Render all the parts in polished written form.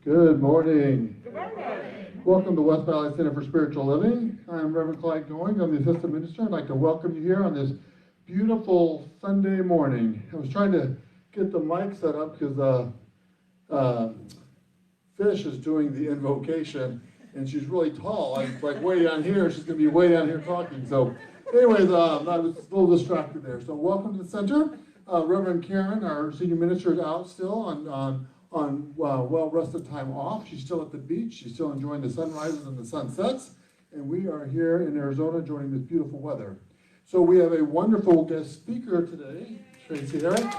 Good morning. Good morning. Welcome to West Valley Center for Spiritual Living. I'm Reverend Clyde Going. I'm the assistant minister. I'd like to welcome you here on this beautiful Sunday morning. I was trying to get the mic set up because Fish is doing the invocation, and she's really tall. I'm like way down here. She's going to be way down here talking. So anyways, I was a little distracted there. So welcome to the center. Reverend Karen, our senior minister, is out still on well-rested time off. She's still at the beach. She's still enjoying the sunrises and the sunsets. And we are here in Arizona enjoying this beautiful weather. So we have a wonderful guest speaker today, Tracey Harrick,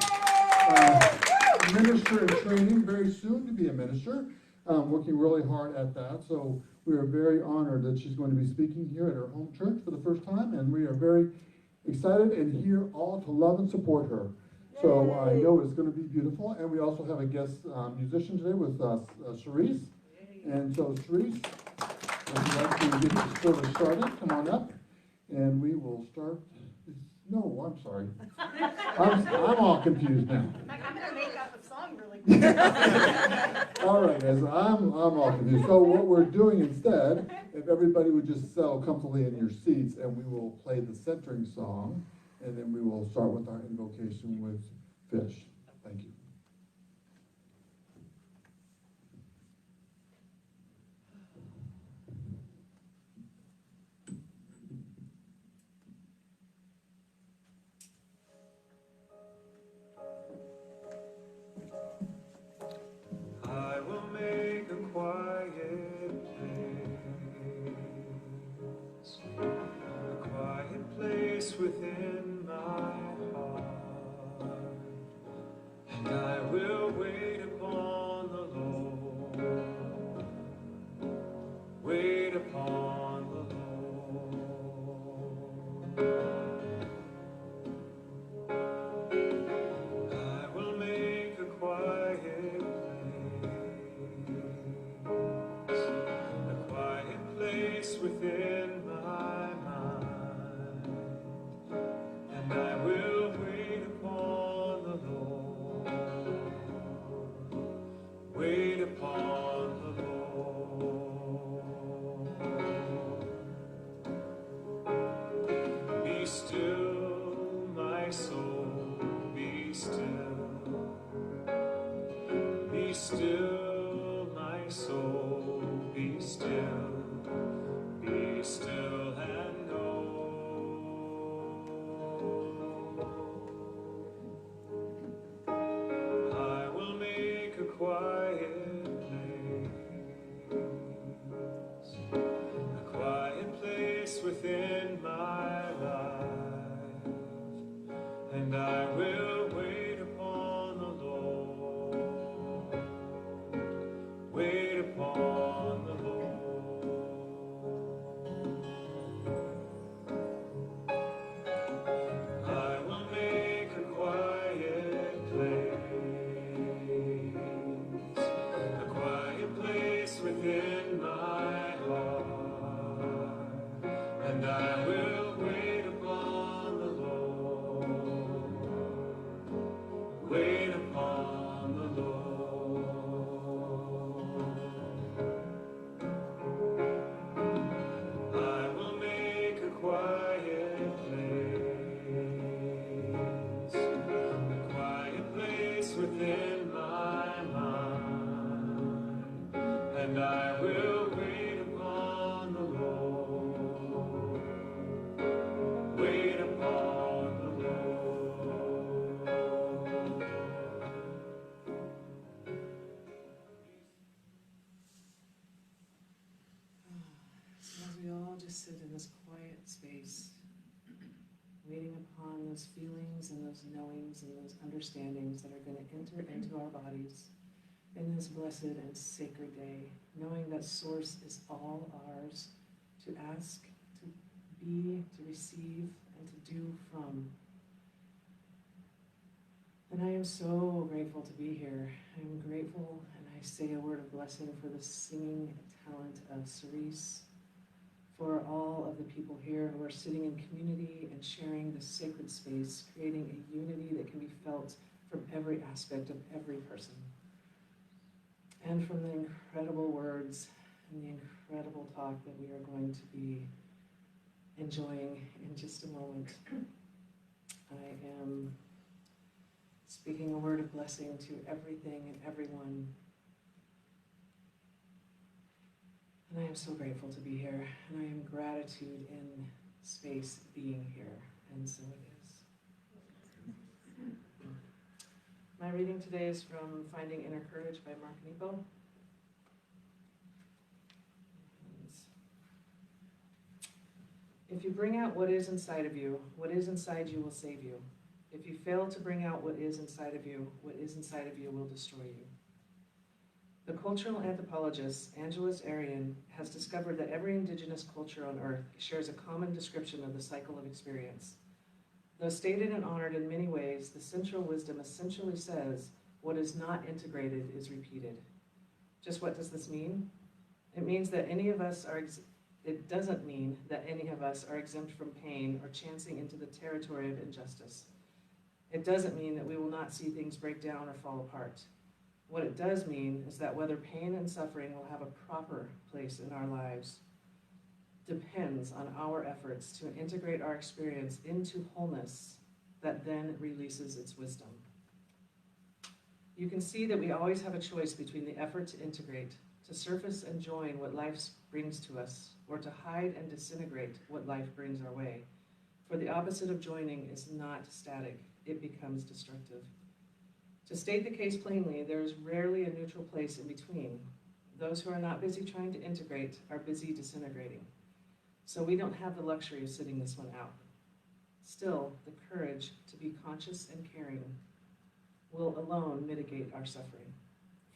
minister in training, very soon to be a minister, working really hard at that. So we are very honored that she's going to be speaking here at her home church for the first time. And we are very excited and here all to love and support her. So I know it's going to be beautiful. And we also have a guest musician today with Cerise. And so Cerise, if you'd like to get the service started, come on up. And we will start. No, I'm sorry. I'm all confused now. I'm going to make up a song really quick. All right, guys, I'm all confused. So what we're doing instead, if everybody would just settle comfortably in your seats, and we will play the centering song. And then we will start with our invocation with Fish. Thank you. I will make a quiet place within my heart, and I will wait upon the Lord, wait upon the Lord. I will make a quiet place within my mind, sit in this quiet space, waiting upon those feelings and those knowings and those understandings that are going to enter into our bodies in this blessed and sacred day, knowing that Source is all ours to ask, to be, to receive, and to do from. And I am so grateful to be here. I am grateful, and I say a word of blessing for the singing talent of Cerise, for all of the people here who are sitting in community and sharing this sacred space, creating a unity that can be felt from every aspect of every person. And from the incredible words and the incredible talk that we are going to be enjoying in just a moment. I am speaking a word of blessing to everything and everyone. And I am so grateful to be here, and I am gratitude in space being here, and so it is. My reading today is from Finding Inner Courage by Mark Nepo. If you bring out what is inside of you, what is inside you will save you. If you fail to bring out what is inside of you, what is inside of you will destroy you. The cultural anthropologist Angeles Arian has discovered that every indigenous culture on Earth shares a common description of the cycle of experience. Though stated and honored in many ways, the central wisdom essentially says, what is not integrated is repeated. Just what does this mean? It means that it doesn't mean that any of us are exempt from pain or chancing into the territory of injustice. It doesn't mean that we will not see things break down or fall apart. What it does mean is that whether pain and suffering will have a proper place in our lives depends on our efforts to integrate our experience into wholeness that then releases its wisdom. You can see that we always have a choice between the effort to integrate, to surface and join what life brings to us, or to hide and disintegrate what life brings our way. For the opposite of joining is not static, it becomes destructive. To state the case plainly, there is rarely a neutral place in between. Those who are not busy trying to integrate are busy disintegrating. So we don't have the luxury of sitting this one out. Still, the courage to be conscious and caring will alone mitigate our suffering.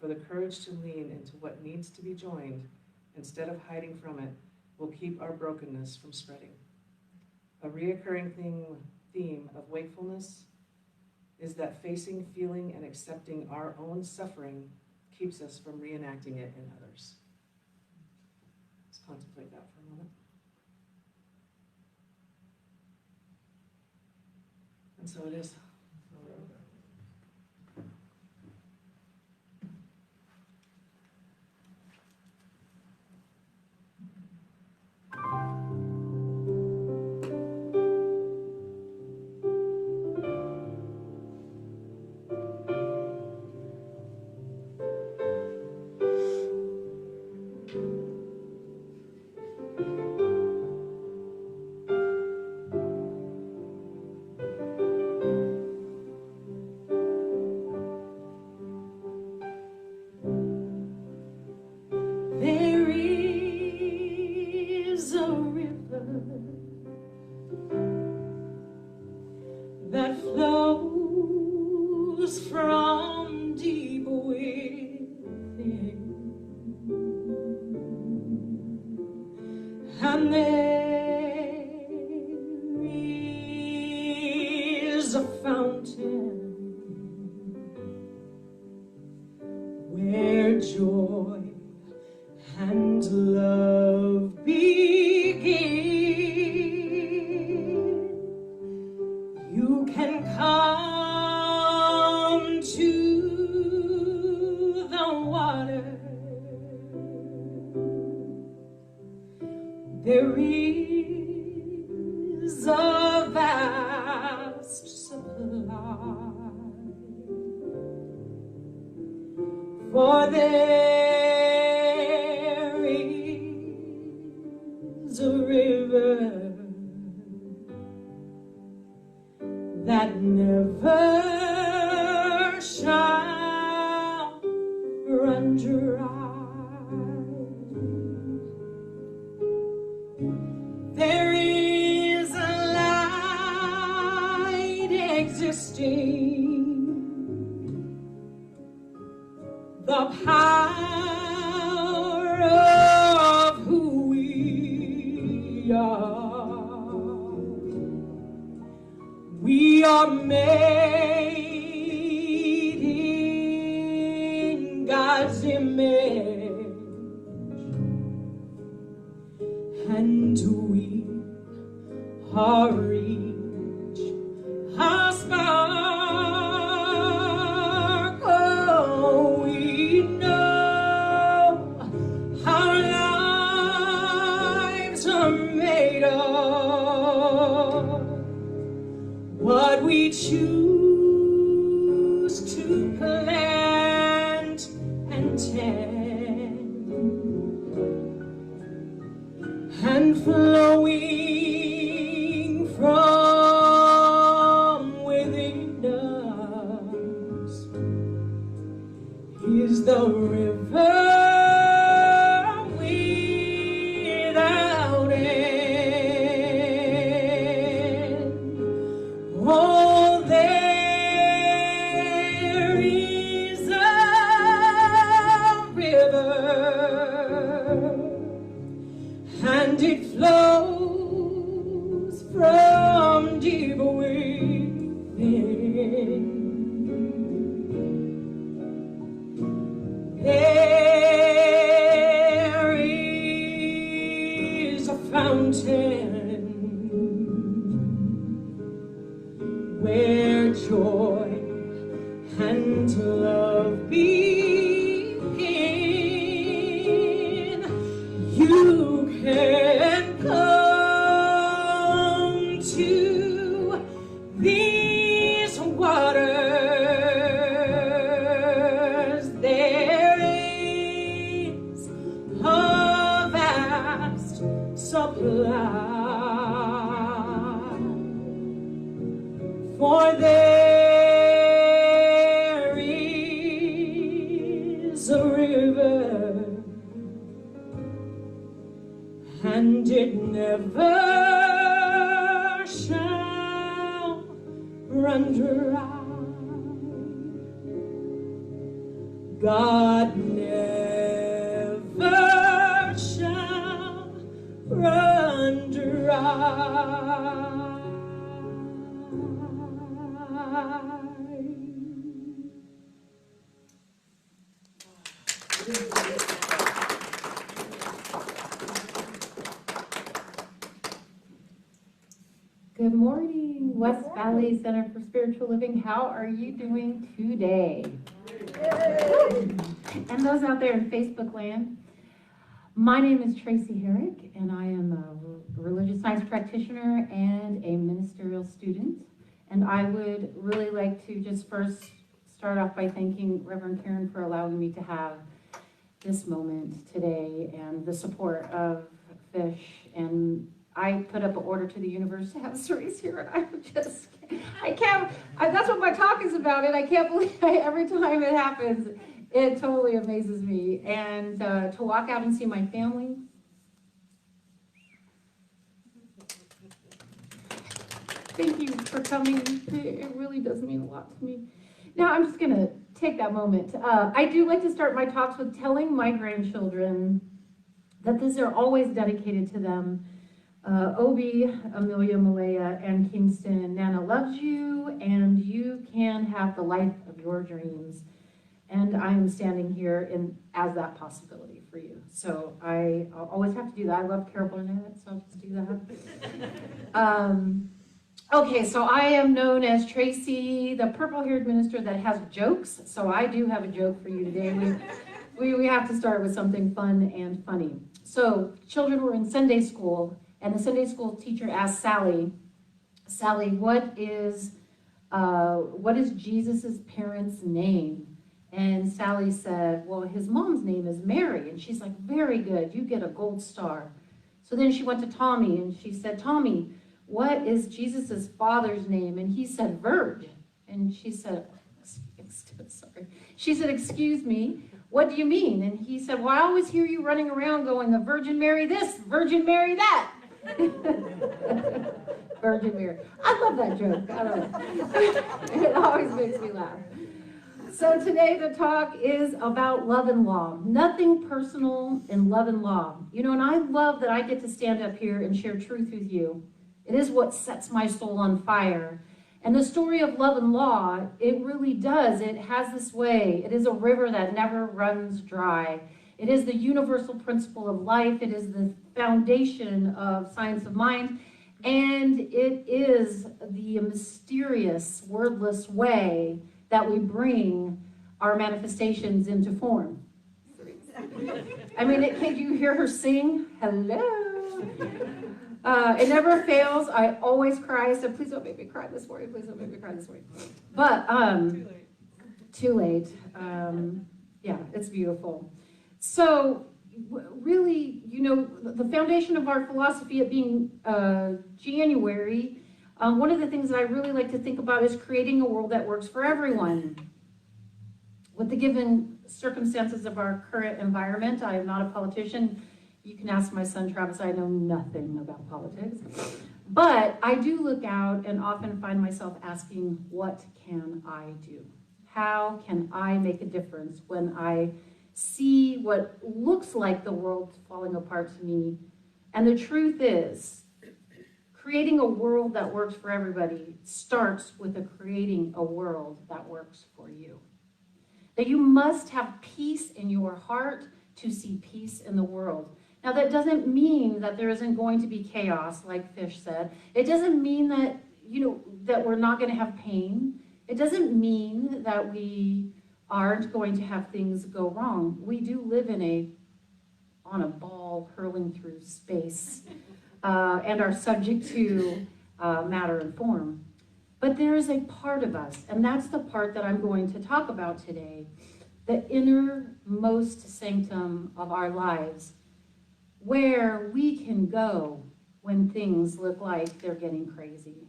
For the courage to lean into what needs to be joined, instead of hiding from it, will keep our brokenness from spreading. A reoccurring theme of wakefulness is that facing, feeling, and accepting our own suffering keeps us from reenacting it in others. Let's contemplate that for a moment. And so it is. That flows from deep within, and there is a fountain where joy and love begin. You can come to the water. There is a vast supply, for there is a river that never shall run dry. there is a light existing, the power of who we are. We are made in God's image, and we are each a spark. Oh, we know our lives are made of what we choose to plant and tend, and flowing from within us is the river without end. Oh, there is a river, and it flows from deep within. There is a fountain where joy and love begin. You can come to these waters. There is a vast supply, for there is a river, and it never shall run dry. God never shall run dry. Good morning, West Valley Center for Spiritual Living. How are you doing today? And those out there in Facebook land, my name is Tracey Harrick, and I am a religious science practitioner and a ministerial student. And I would really like to just first start off by thanking Reverend Karen for allowing me to have this moment today and the support of Fish. And I put up an order to the universe to have Cerise here, and I can't, that's what my talk is about, and I can't believe every time it happens, it totally amazes me. And to walk out and see my family, thank you for coming. It really does mean a lot to me. Now I'm just going to take that moment. I do like to start my talks with telling my grandchildren that these are always dedicated to them. Obi, Amelia, Malaya, and Kingston, Nana loves you, and you can have the life of your dreams. And I am standing here as that possibility for you. So I'll always have to do that. I love Carol Burnett, so I'll just do that. Okay, so I am known as Tracey, the purple-haired minister that has jokes. So I do have a joke for you today. We have to start with something fun and funny. So children were in Sunday school, and the Sunday school teacher asked Sally, what is Jesus' parents' name? And Sally said, well, his mom's name is Mary. And she's like, very good, you get a gold star. So then she went to Tommy, and she said, Tommy, what is Jesus' father's name? And he said, Verge. And she said, sorry. She said, excuse me, what do you mean? And he said, well, I always hear you running around going, the Virgin Mary this, Virgin Mary that. Virgin Mary. I love that joke. I don't know. It always makes me laugh. So today the talk is about love and law. Nothing personal in love and law. You know, and I love that I get to stand up here and share truth with you. It is what sets my soul on fire. And the story of love and law, it really does. It has this way. It is a river that never runs dry. It is the universal principle of life. It is the foundation of science of mind. And it is the mysterious, wordless way that we bring our manifestations into form. I mean, can you hear her sing? Hello. It never fails. I always cry. So please don't make me cry this morning. Please don't make me cry this morning. But too late. Yeah, it's beautiful. So really, you know, the foundation of our philosophy, it being January, one of the things that I really like to think about is creating a world that works for everyone. With the given circumstances of our current environment, I am not a politician. You can ask my son Travis, I know nothing about politics. But I do look out and often find myself asking, what can I do? How can I make a difference when I see what looks like the world falling apart to me? And the truth is, creating a world that works for everybody starts with creating a world that works for you. That you must have peace in your heart to see peace in the world. Now, that doesn't mean that there isn't going to be chaos, like Fish said. It doesn't mean that, you know, that we're not going to have pain. It doesn't mean that we aren't going to have things go wrong. We do live on a ball hurling through space and are subject to matter and form. But there is a part of us, and that's the part that I'm going to talk about today, the innermost sanctum of our lives, where we can go when things look like they're getting crazy,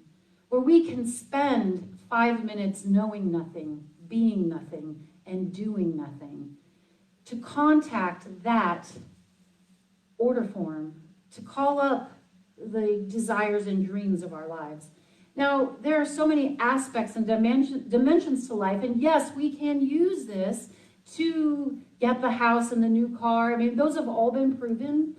where we can spend 5 minutes knowing nothing, being nothing, and doing nothing, to contact that order form, to call up the desires and dreams of our lives. Now, there are so many aspects and dimensions to life, and yes, we can use this to get the house and the new car. I mean, those have all been proven.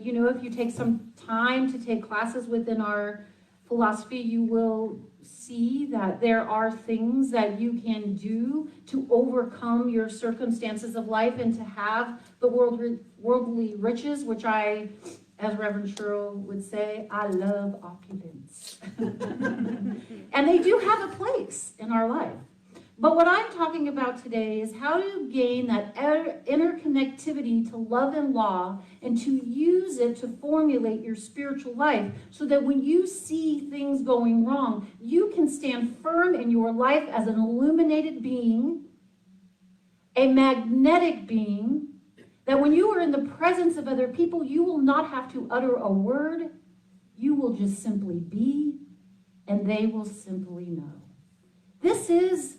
You know, if you take some time to take classes within our philosophy, you will see that there are things that you can do to overcome your circumstances of life and to have the worldly riches, which I, as Reverend Cheryl would say, I love opulence. And they do have a place in our life. But what I'm talking about today is how to gain that interconnectivity to love and law and to use it to formulate your spiritual life so that when you see things going wrong, you can stand firm in your life as an illuminated being, a magnetic being, that when you are in the presence of other people, you will not have to utter a word. You will just simply be, and they will simply know. This is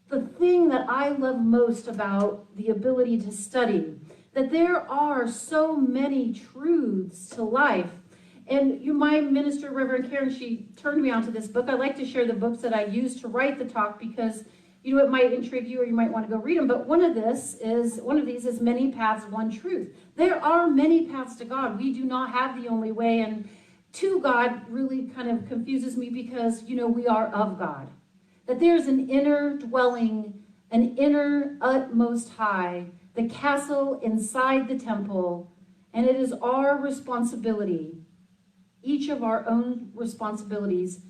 the thing that I love most about the ability to study, that there are so many truths to life. And my minister, Reverend Karen, she turned me onto this book. I like to share the books that I use to write the talk because, you know, it might intrigue you or you might want to go read them. But one of these is Many Paths, One Truth. There are many paths to God. We do not have the only way. And to God really kind of confuses me because, you know, we are of God. That there's an inner dwelling, an inner utmost high, the castle inside the temple, and it is our responsibility, each of our own responsibilities,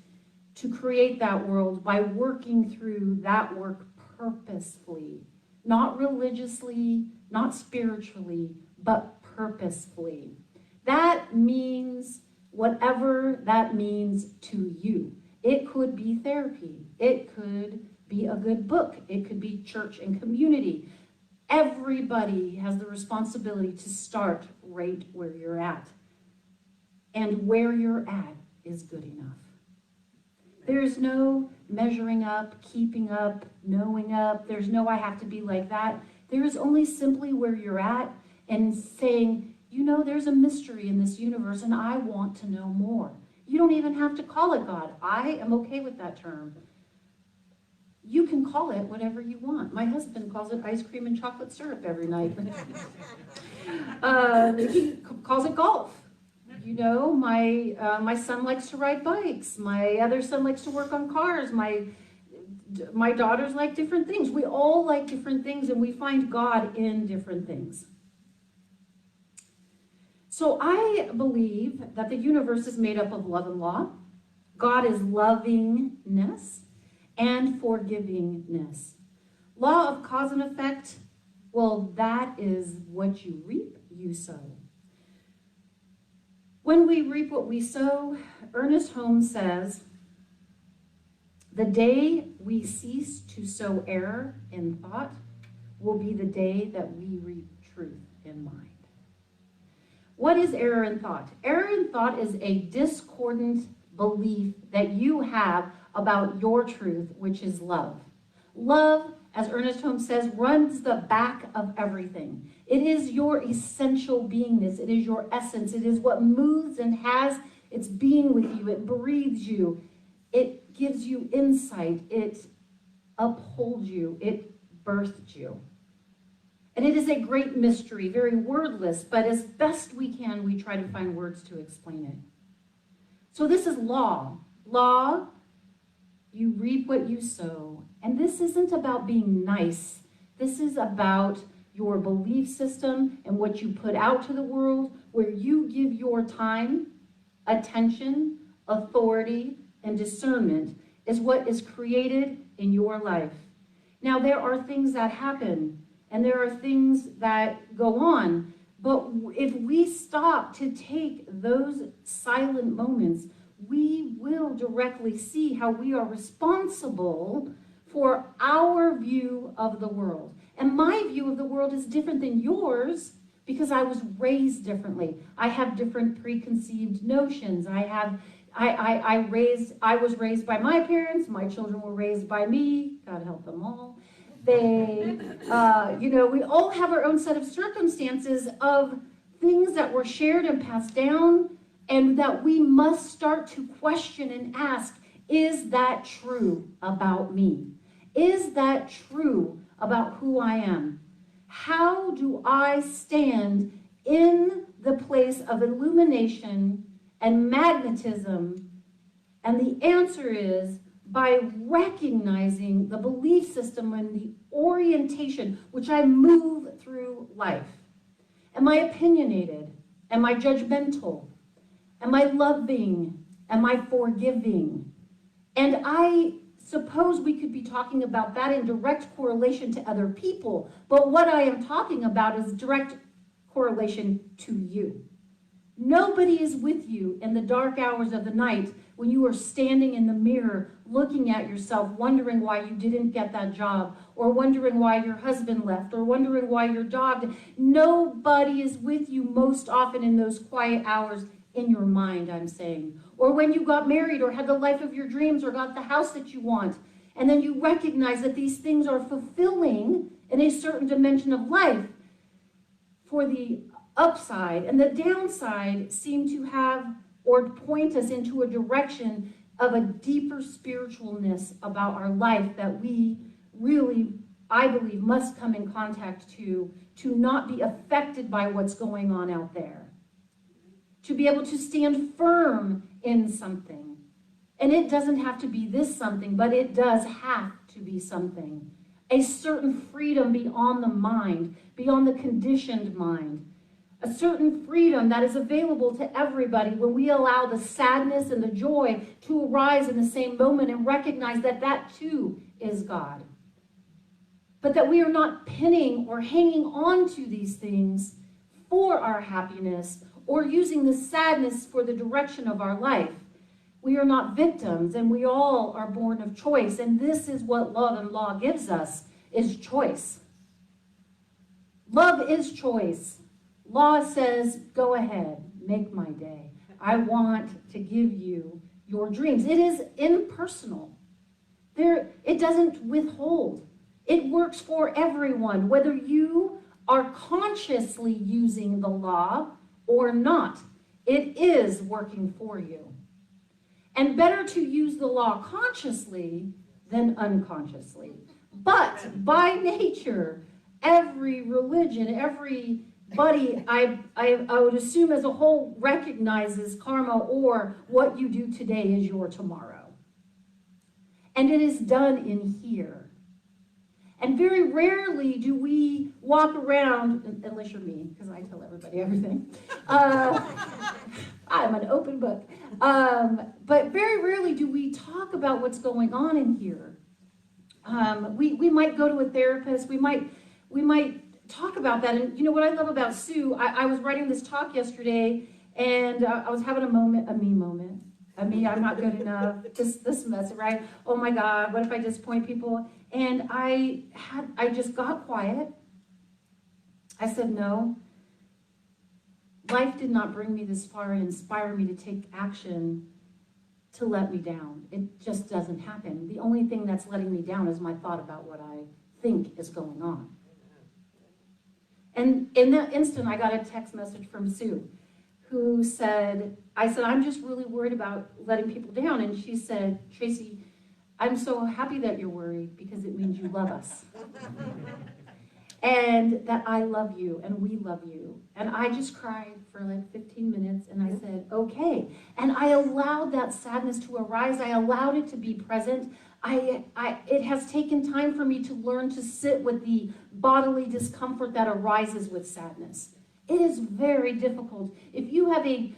to create that world by working through that work purposefully, not religiously, not spiritually, but purposefully. That means whatever that means to you. It could be therapy. It could be a good book. It could be church and community. Everybody has the responsibility to start right where you're at. And where you're at is good enough. There's no measuring up, keeping up, knowing up. There's no I have to be like that. There is only simply where you're at and saying, You know, there's a mystery in this universe, and I want to know more. You don't even have to call it God. I am okay with that term. You can call it whatever you want. My husband calls it ice cream and chocolate syrup every night. He calls it golf. You know, my son likes to ride bikes. My other son likes to work on cars. My daughters like different things. We all like different things, and we find God in different things. So I believe that the universe is made up of love and law. God is lovingness and forgivingness. Law of cause and effect, well, that is what you reap, you sow. When we reap what we sow, Ernest Holmes says, the day we cease to sow error in thought will be the day that we reap truth in mind. What is error in thought? Error in thought is a discordant belief that you have about your truth, which is love. Love, as Ernest Holmes says, runs the back of everything. It is your essential beingness. It is your essence. It is what moves and has its being with you. It breathes you. It gives you insight. It upholds you. It birthed you. And it is a great mystery, very wordless, but as best we can, we try to find words to explain it. So this is law. Law, you reap what you sow. And this isn't about being nice. This is about your belief system and what you put out to the world, where you give your time, attention, authority, and discernment is what is created in your life. Now, there are things that happen, and there are things that go on, but if we stop to take those silent moments, we will directly see how we are responsible for our view of the world. And my view of the world is different than yours because I was raised differently. I have different preconceived notions. I was raised by my parents. My children were raised by me. God help them all. They, we all have our own set of circumstances of things that were shared and passed down, and that we must start to question and ask, is that true about me? Is that true about who I am? How do I stand in the place of illumination and magnetism? And the answer is by recognizing the belief system and the orientation which I move through life. Am I opinionated? Am I judgmental? Am I loving? Am I forgiving? And I suppose we could be talking about that in direct correlation to other people, but what I am talking about is direct correlation to you. Nobody is with you in the dark hours of the night when you are standing in the mirror looking at yourself, wondering why you didn't get that job, or wondering why your husband left, or wondering why your dog. Nobody is with you most often in those quiet hours in your mind, I'm saying. Or when you got married or had the life of your dreams or got the house that you want, and then you recognize that these things are fulfilling in a certain dimension of life. For the upside and the downside seem to have or point us into a direction of a deeper spiritualness about our life that we really, I believe, must come in contact to not be affected by what's going on out there. To be able to stand firm in something. And it doesn't have to be this something, but it does have to be something. A certain freedom beyond the mind, beyond the conditioned mind. A certain freedom that is available to everybody when we allow the sadness and the joy to arise in the same moment and recognize that that too is God. But that we are not pinning or hanging on to these things for our happiness or using the sadness for the direction of our life. We are not victims, and we all are born of choice, and this is what love and law gives us, is choice. Love is choice. Law says, go ahead, make my day. I want to give you your dreams. It is impersonal. It doesn't withhold. It works for everyone, whether you are consciously using the law or not. It is working for you. And better to use the law consciously than unconsciously. But by nature, every religion, everybody, I would assume as a whole, recognizes karma, or what you do today is your tomorrow. And it is done in here. And very rarely do we walk around, unless you're me, because I tell everybody everything. I'm an open book. But very rarely do we talk about what's going on in here. We might go to a therapist. We might talk about that. And you know what I love about Sue? I was writing this talk yesterday, and I was having a me moment. I'm not good enough. This mess, right? Oh my God, what if I disappoint people? And I just got quiet. I said, no. Life did not bring me this far and inspire me to take action to let me down. It just doesn't happen. The only thing that's letting me down is my thought about what I think is going on. And in that instant, I got a text message from Sue, who said, I'm just really worried about letting people down. And she said, Tracey, I'm so happy that you're worried, because it means you love us. And that I love you and we love you. And I just cried for like 15 minutes, and I said, okay. And I allowed that sadness to arise. I allowed it to be present. It has taken time for me to learn to sit with the bodily discomfort that arises with sadness. It is very difficult. If you have a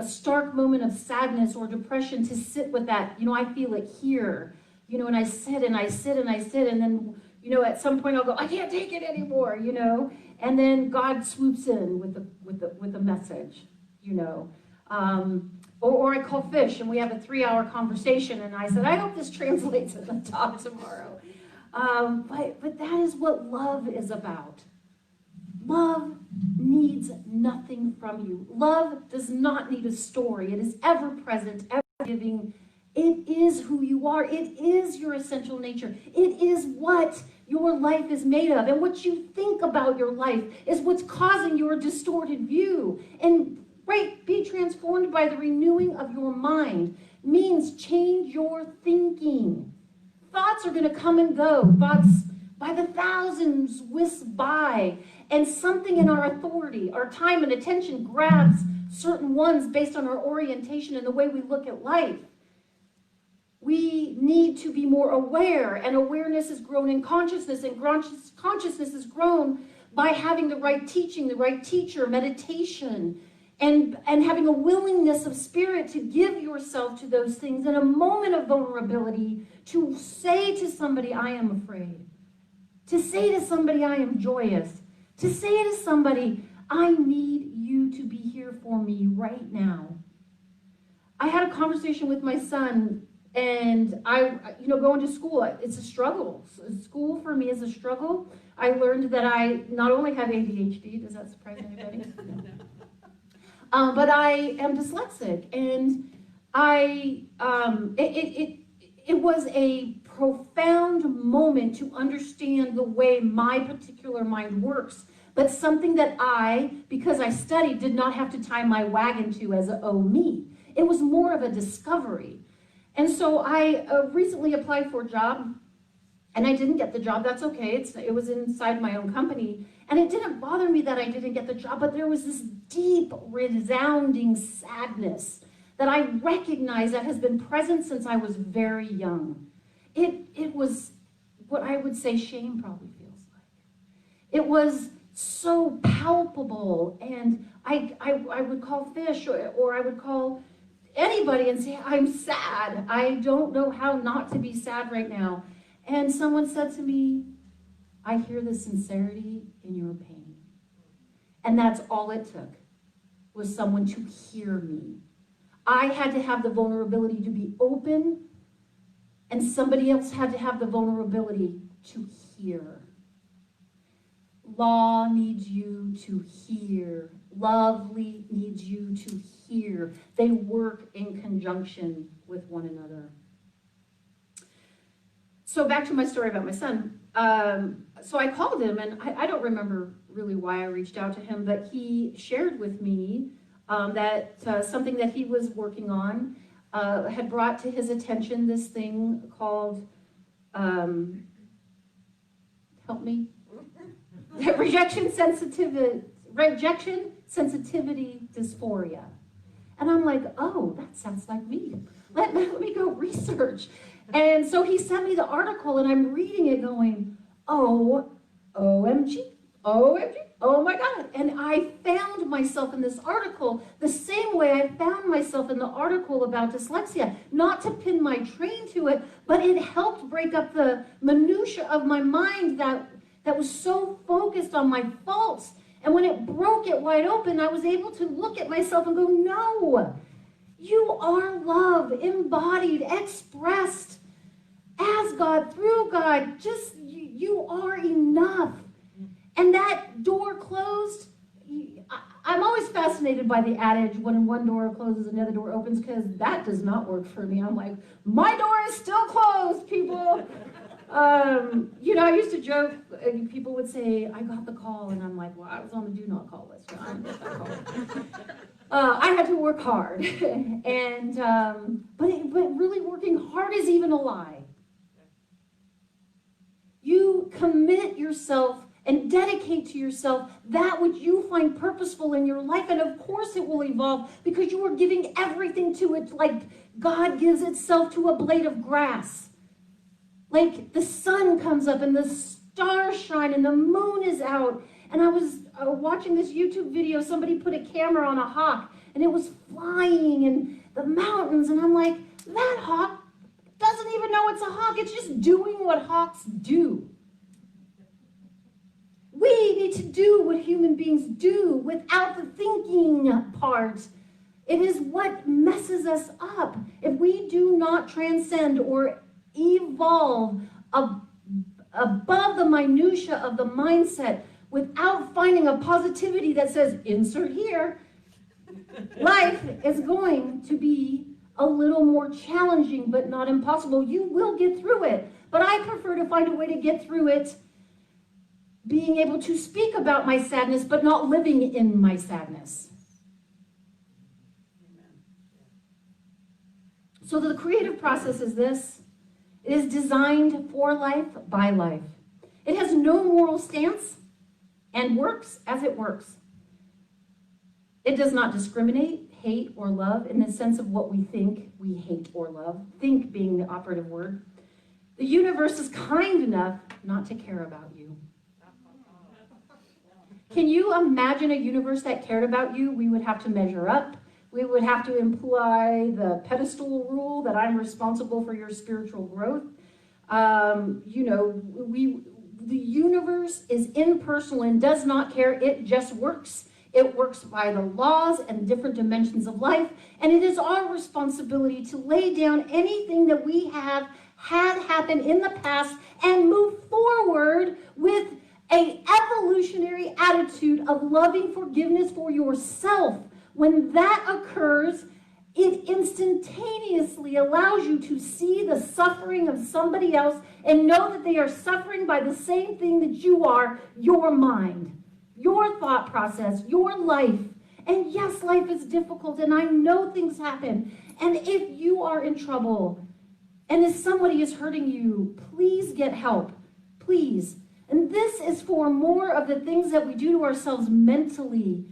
stark moment of sadness or depression, to sit with that, I feel it here, and I sit and I sit and I sit, and then, at some point I'll go, I can't take it anymore, and then God swoops in with a message, or I call Fish and we have a 3-hour conversation, and I said, I hope this translates in the talk tomorrow. But that is what love is about. Love needs nothing from you. Love does not need a story. It is ever present, ever giving. It is who you are. It is your essential nature. It is what your life is made of. And what you think about your life is what's causing your distorted view. And be transformed by the renewing of your mind means change your thinking. Thoughts are going to come and go. Thoughts by the thousands whisk by. And something in our authority, our time and attention grabs certain ones based on our orientation and the way we look at life. We need to be more aware, and awareness is grown in consciousness, and consciousness is grown by having the right teaching, the right teacher, meditation, and having a willingness of spirit to give yourself to those things in a moment of vulnerability, to say to somebody, I am afraid. To say to somebody, I am joyous. To say to somebody, I need you to be here for me right now. I had a conversation with my son, and going to school, it's a struggle. School for me is a struggle. I learned that I not only have ADHD, does that surprise anybody? No. But I am dyslexic, and it was a profound moment to understand the way my particular mind works, but something that because I studied, did not have to tie my wagon to as me. It was more of a discovery. And so I recently applied for a job, and I didn't get the job. That's okay. It was inside my own company. And it didn't bother me that I didn't get the job, but there was this deep, resounding sadness that I recognize that has been present since I was very young. It was what I would say shame probably feels like. It was so palpable, and I would call Fish or I would call anybody and say, I'm sad. I don't know how not to be sad right now. And someone said to me, I hear the sincerity in your pain. And that's all it took, was someone to hear me. I had to have the vulnerability to be open, and somebody else had to have the vulnerability to hear. Law needs you to hear. Lovely needs you to hear. They work in conjunction with one another. So back to my story about my son. So I called him, and I don't remember really why I reached out to him, but he shared with me that something that he was working on had brought to his attention this thing called, help me, rejection sensitivity dysphoria. And I'm like, oh, that sounds like me. Let me go research. And so he sent me the article, and I'm reading it going, oh, OMG, OMG, oh my God. And I found myself in this article the same way I found myself in the article about dyslexia. Not to pin my train to it, but it helped break up the minutia of my mind that was so focused on my faults. And when it broke it wide open, I was able to look at myself and go, no, you are love, embodied, expressed as God, through God. Just, you are enough. And that door closed. I'm always fascinated by the adage, when one door closes, another door opens, because that does not work for me. I'm like, my door is still closed, people. I used to joke, people would say, I got the call, and I'm like, well, I was on the do not call list. I didn't get that call. I had to work hard, and but really working hard is even a lie. You commit yourself and dedicate to yourself that which you find purposeful in your life, and of course it will evolve because you are giving everything to it, like God gives itself to a blade of grass. Like the sun comes up and the stars shine and the moon is out. And I was watching this YouTube video, somebody put a camera on a hawk and it was flying in the mountains. And I'm like, that hawk doesn't even know it's a hawk. It's just doing what hawks do. We need to do what human beings do without the thinking part. It is what messes us up. If we do not transcend or evolve above the minutia of the mindset without finding a positivity that says, insert here, life is going to be a little more challenging, but not impossible. You will get through it. But I prefer to find a way to get through it being able to speak about my sadness, but not living in my sadness. So the creative process is this. It is designed for life, by life. It has no moral stance and works as it works. It does not discriminate, hate, or love in the sense of what we think we hate or love, think being the operative word. The universe is kind enough not to care about you. Can you imagine a universe that cared about you? We would have to measure up. We would have to imply the pedestal rule that I'm responsible for your spiritual growth. The universe is impersonal and does not care. It just works. It works by the laws and different dimensions of life. And it is our responsibility to lay down anything that we have had happen in the past and move forward with an evolutionary attitude of loving forgiveness for yourself. When that occurs, it instantaneously allows you to see the suffering of somebody else and know that they are suffering by the same thing that you are, your mind, your thought process, your life. And yes, life is difficult, and I know things happen. And if you are in trouble, and if somebody is hurting you, please get help, please. And this is for more of the things that we do to ourselves mentally,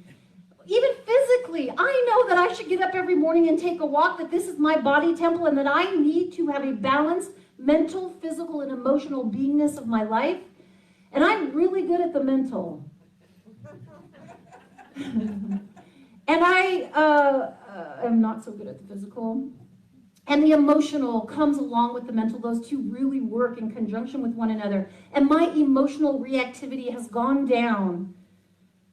even physically. I know that I should get up every morning and take a walk, that this is my body temple, and that I need to have a balanced mental, physical, and emotional beingness of my life. And I'm really good at the mental. And I am not so good at the physical. And the emotional comes along with the mental. Those two really work in conjunction with one another. And my emotional reactivity has gone down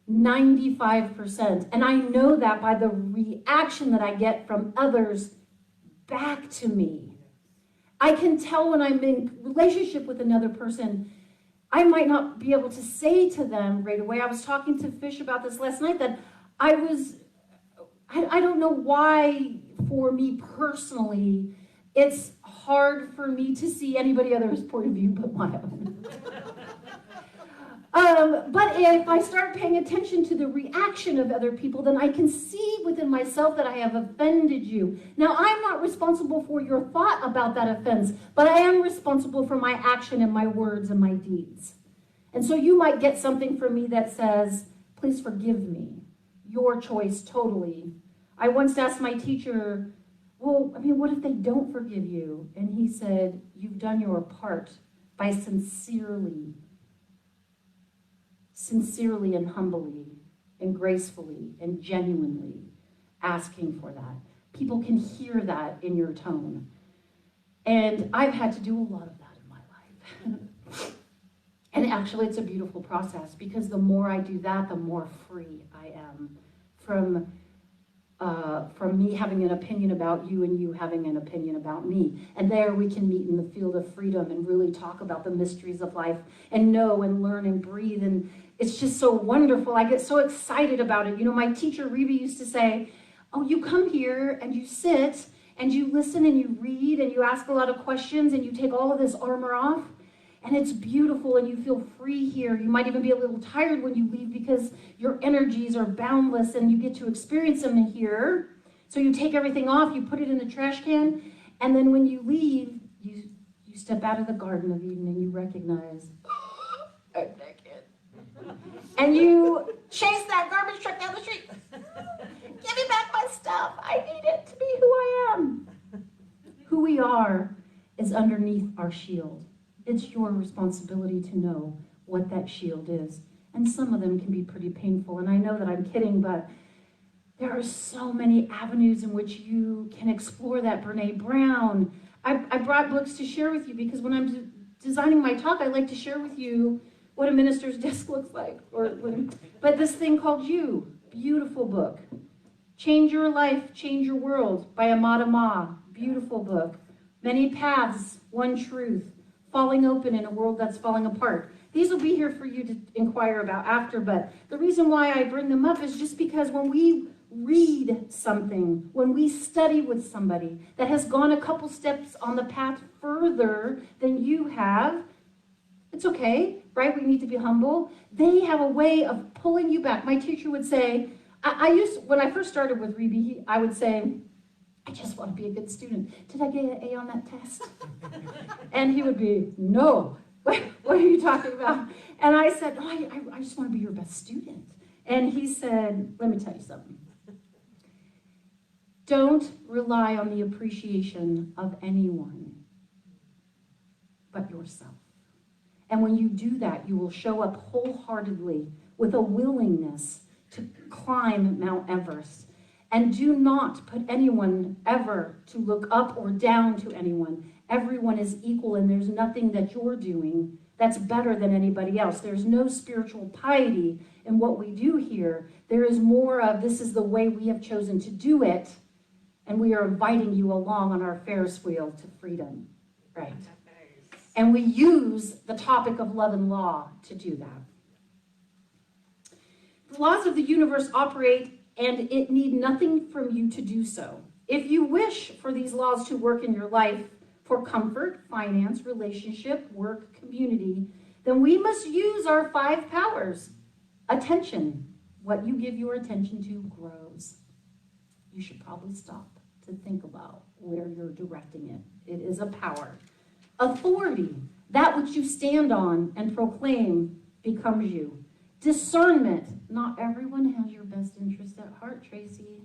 95%. And I know that by the reaction that I get from others back to me. I can tell when I'm in relationship with another person, I might not be able to say to them right away. I was talking to Fish about this last night, that I don't know why, for me personally, It's hard for me to see anybody else's point of view but my own. But if I start paying attention to the reaction of other people, then I can see within myself that I have offended you. Now, I'm not responsible for your thought about that offense, but I am responsible for my action and my words and my deeds. And so you might get something from me that says, please forgive me. Your choice, totally. I once asked my teacher, well, what if they don't forgive you? And he said, you've done your part by sincerely and humbly and gracefully and genuinely asking for that. People can hear that in your tone. And I've had to do a lot of that in my life. And actually, it's a beautiful process because the more I do that, the more free I am from me having an opinion about you and you having an opinion about me. And there we can meet in the field of freedom and really talk about the mysteries of life and know and learn and breathe. And it's just so wonderful. I get so excited about it. My teacher, Reba, used to say, oh, you come here and you sit and you listen and you read and you ask a lot of questions and you take all of this armor off. And it's beautiful and you feel free here. You might even be a little tired when you leave because your energies are boundless and you get to experience them here. So you take everything off, you put it in the trash can, and then when you leave, you step out of the Garden of Eden and you recognize, I'm naked. And you chase that garbage truck down the street. Give me back my stuff. I need it to be who I am. Who we are is underneath our shield. It's your responsibility to know what that shield is. And some of them can be pretty painful. And I know that I'm kidding, but there are so many avenues in which you can explore that. Brene Brown. I brought books to share with you because when I'm designing my talk, I like to share with you what a minister's desk looks like. But this thing called You, beautiful book. Change Your Life, Change Your World by Amada Ma, beautiful book. Many Paths, One Truth. Falling Open in a World That's Falling Apart. These will be here for you to inquire about after, but the reason why I bring them up is just because when we read something, when we study with somebody that has gone a couple steps on the path further than you have, it's okay, right? We need to be humble. They have a way of pulling you back. My teacher would say, when I first started with Rebe, I would say, I just want to be a good student. Did I get an A on that test? And he would be, no. What are you talking about? And I said, oh, I just want to be your best student. And he said, let me tell you something. Don't rely on the appreciation of anyone but yourself. And when you do that, you will show up wholeheartedly with a willingness to climb Mount Everest. And do not put anyone ever to look up or down to anyone. Everyone is equal, and there's nothing that you're doing that's better than anybody else. There's no spiritual piety in what we do here. There is more of this is the way we have chosen to do it, and we are inviting you along on our Ferris wheel to freedom. Right. And we use the topic of love and law to do that. The laws of the universe operate, and it need nothing from you to do so. If you wish for these laws to work in your life for comfort, finance, relationship, work, community, then we must use our 5 powers. Attention. What you give your attention to grows. You should probably stop to think about where you're directing it. It is a power. Authority. That which you stand on and proclaim becomes you. Discernment. Not everyone has your best interest at heart, Tracey.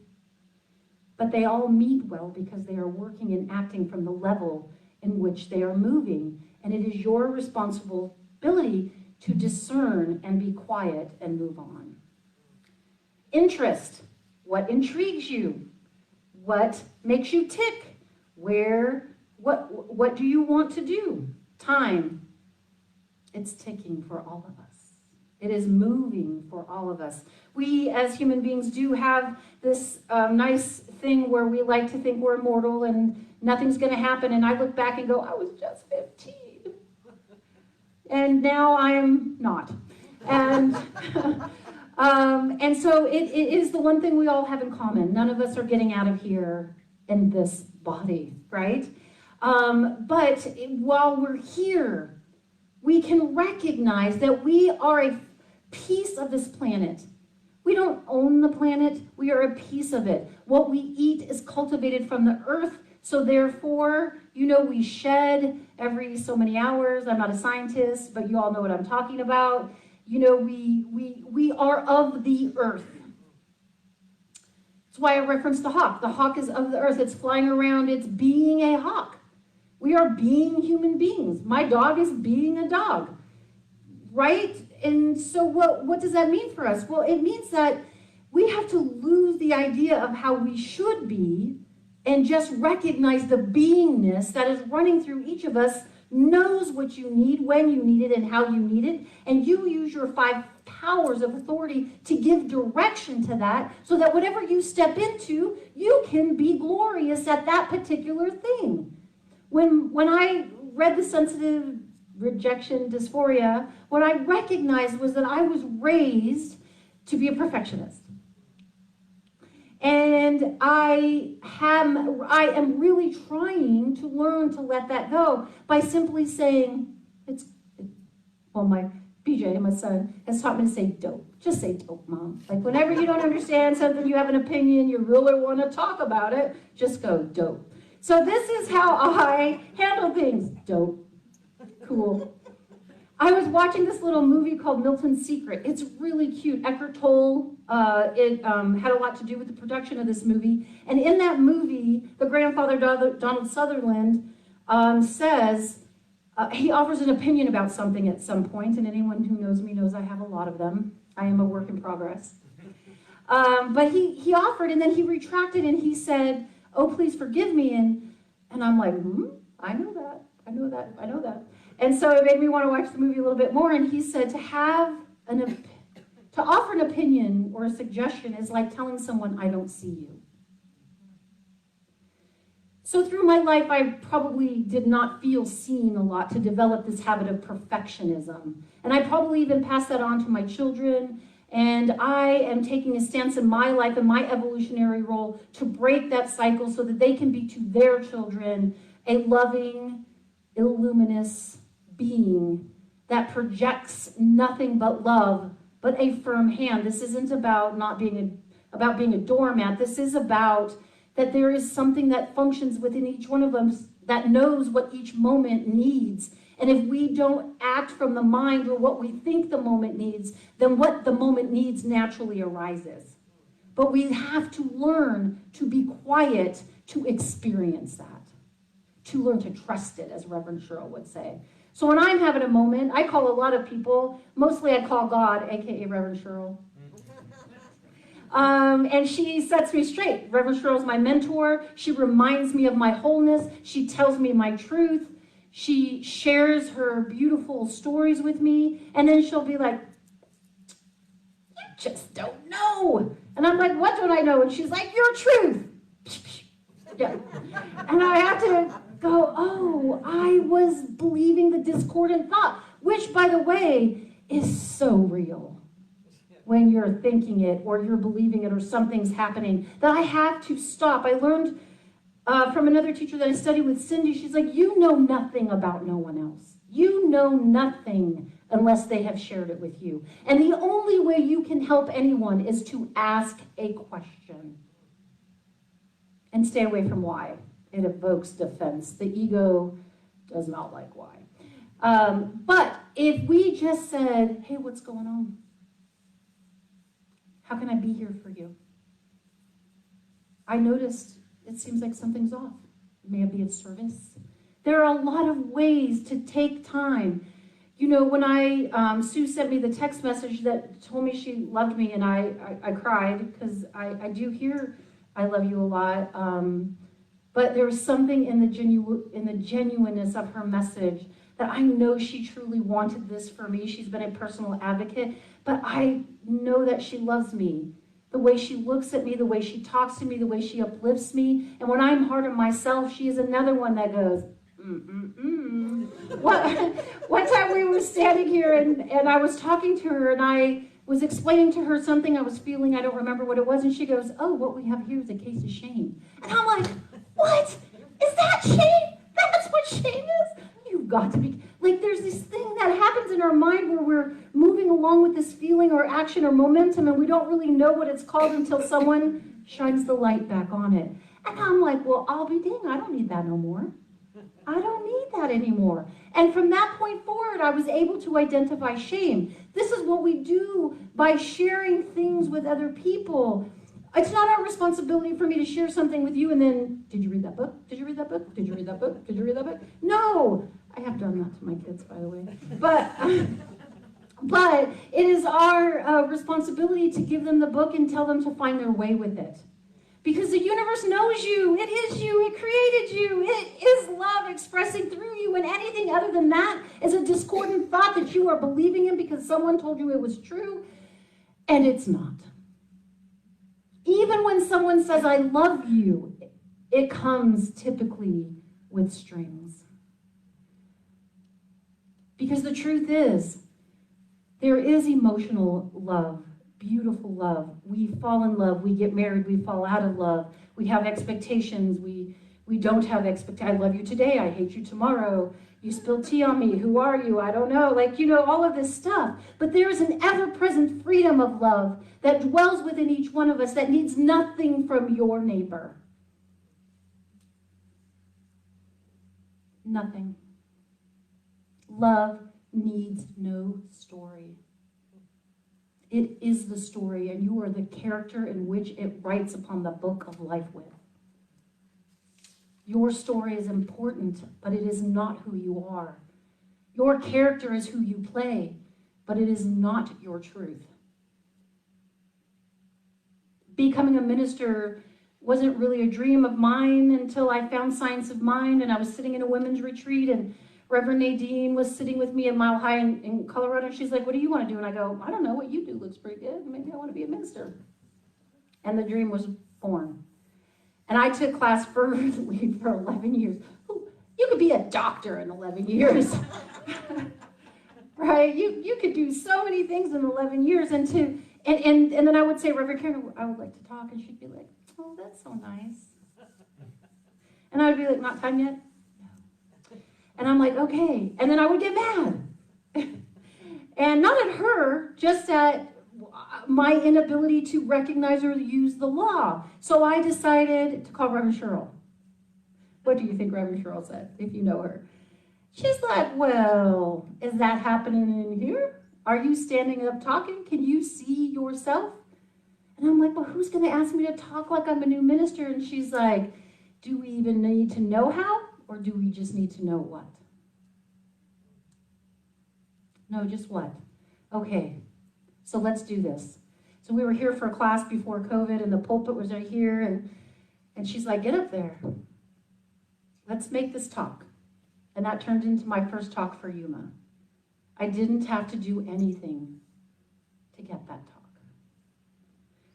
But they all meet well because they are working and acting from the level in which they are moving. And it is your responsibility to discern and be quiet and move on. Interest. What intrigues you? What makes you tick? What do you want to do? Time. It's ticking for all of us. It is moving for all of us. We, as human beings, do have this nice thing where we like to think we're immortal and nothing's going to happen. And I look back and go, I was just 15. And now I'm not. And so it is the one thing we all have in common. None of us are getting out of here in this body, right? But while we're here, we can recognize that we are a piece of this planet. We don't own the planet, we are a piece of it. What we eat is cultivated from the earth, so therefore, we shed every so many hours. I'm not a scientist, but you all know what I'm talking about. We are of the earth. That's why I referenced the hawk. The hawk is of the earth. It's flying around. It's being a hawk. We are being human beings. My dog is being a dog, right? And so what does that mean for us? Well, it means that we have to lose the idea of how we should be and just recognize the beingness that is running through each of us, knows what you need, when you need it, and how you need it, and you use your 5 powers of authority to give direction to that so that whatever you step into, you can be glorious at that particular thing. When I read the sensitive rejection dysphoria, what I recognized was that I was raised to be a perfectionist. And I am really trying to learn to let that go by simply saying, my BJ, my son, has taught me to say dope. Just say dope, Mom. Like whenever you don't understand something, you have an opinion, you really want to talk about it, just go dope. So this is how I handle things. Dope. Cool. I was watching this little movie called Milton's Secret. It's really cute. Eckhart Tolle, it had a lot to do with the production of this movie. And in that movie, the grandfather, Donald Sutherland, says, he offers an opinion about something at some point, and anyone who knows me knows I have a lot of them. I am a work in progress. But he offered, and then he retracted, and he said, oh, please forgive me. And I'm like, I know that. And so it made me want to watch the movie a little bit more. And he said to offer an opinion or a suggestion is like telling someone, I don't see you. So through my life, I probably did not feel seen a lot to develop this habit of perfectionism. And I probably even passed that on to my children. And I am taking a stance in my life and my evolutionary role to break that cycle so that they can be to their children a loving, illuminous being that projects nothing but love, but a firm hand. This isn't about being a doormat. This is about that there is something that functions within each one of us that knows what each moment needs. And if we don't act from the mind or what we think the moment needs, then what the moment needs naturally arises. But we have to learn to be quiet to experience that, to learn to trust it, as Reverend Cheryl would say. So when I'm having a moment, I call a lot of people, mostly I call God, aka Reverend Cheryl. And she sets me straight. Reverend Cheryl's my mentor. She reminds me of my wholeness. She tells me my truth. She shares her beautiful stories with me. And then she'll be like, you just don't know. And I'm like, what don't I know? And she's like, your truth. Yeah. And I have to go, oh, I was believing the discordant thought, which, by the way, is so real. When you're thinking it or you're believing it or something's happening, that I have to stop. I learned from another teacher that I studied with, Cindy. She's like, you know nothing about no one else. You know nothing unless they have shared it with you. And the only way you can help anyone is to ask a question. And stay away from why. It evokes defense. The ego does not like why. But if we just said, hey, what's going on? How can I be here for you? I noticed it seems like something's off. May it be of service. There are a lot of ways to take time. You know, when Sue sent me the text message that told me she loved me, and I cried because I do hear I love you a lot. But there was something in the genuineness of her message that I know she truly wanted this for me. She's been a personal advocate, but I know that she loves me. The way she looks at me, the way she talks to me, the way she uplifts me. And when I'm hard on myself, she is another one that goes, One time we were standing here and I was talking to her and I was explaining to her something I was feeling. I don't remember what it was. And she goes, oh, what we have here is a case of shame. And I'm like, what? Is that shame? got to be, like there's this thing that happens in our mind where we're moving along with this feeling or action or momentum and we don't really know what it's called until someone shines the light back on it. And I'm like, well, I'll be dang, I don't need that no more. I don't need that anymore. And from that point forward, I was able to identify shame. This is what we do by sharing things with other people. It's not our responsibility for me to share something with you and then, did you read that book? Did you read that book? Did you read that book? Did you read that book? No. I have done that to my kids, by the way. But it is our responsibility to give them the book and tell them to find their way with it. Because the universe knows you. It is you. It created you. It is love expressing through you. And anything other than that is a discordant thought that you are believing in because someone told you it was true. And it's not. Even when someone says, I love you, it comes typically with strings. Because the truth is, there is emotional love, beautiful love. We fall in love, we get married, we fall out of love. We have expectations, we don't have expectations. I love you today, I hate you tomorrow. You spilled tea on me, who are you? I don't know. All of this stuff. But there is an ever-present freedom of love that dwells within each one of us that needs nothing from your neighbor. Nothing. Love needs no story. It is the story, and you are the character in which it writes upon the book of life with. Your story is important, but it is not who you are. Your character is who you play, but it is not your truth. Becoming a minister wasn't really a dream of mine until I found Science of Mind, and I was sitting in a women's retreat, and Reverend Nadine was sitting with me at Mile High in Colorado, and she's like, what do you want to do? And I go, I don't know, what you do looks pretty good. Maybe I want to be a minister. And the dream was born. And I took class fervently for 11 years. Ooh, you could be a doctor in 11 years. Right? You could do so many things in 11 years. And then I would say, Reverend Karen, I would like to talk. And she'd be like, oh, that's so nice. And I would be like, not time yet? No. And I'm like, okay. And then I would get mad. And not at her, just at my inability to recognize or use the law. So I decided to call Reverend Cheryl. What do you think Reverend Cheryl said, if you know her? She's like, well, is that happening in here? Are you standing up talking? Can you see yourself? And I'm like, well, who's going to ask me to talk like I'm a new minister? And she's like, do we even need to know how, or do we just need to know what? No, just what? Okay. So let's do this. So we were here for a class before COVID, and the pulpit was right here, and she's like, get up there. Let's make this talk. And that turned into my first talk for Yuma. I didn't have to do anything to get that talk.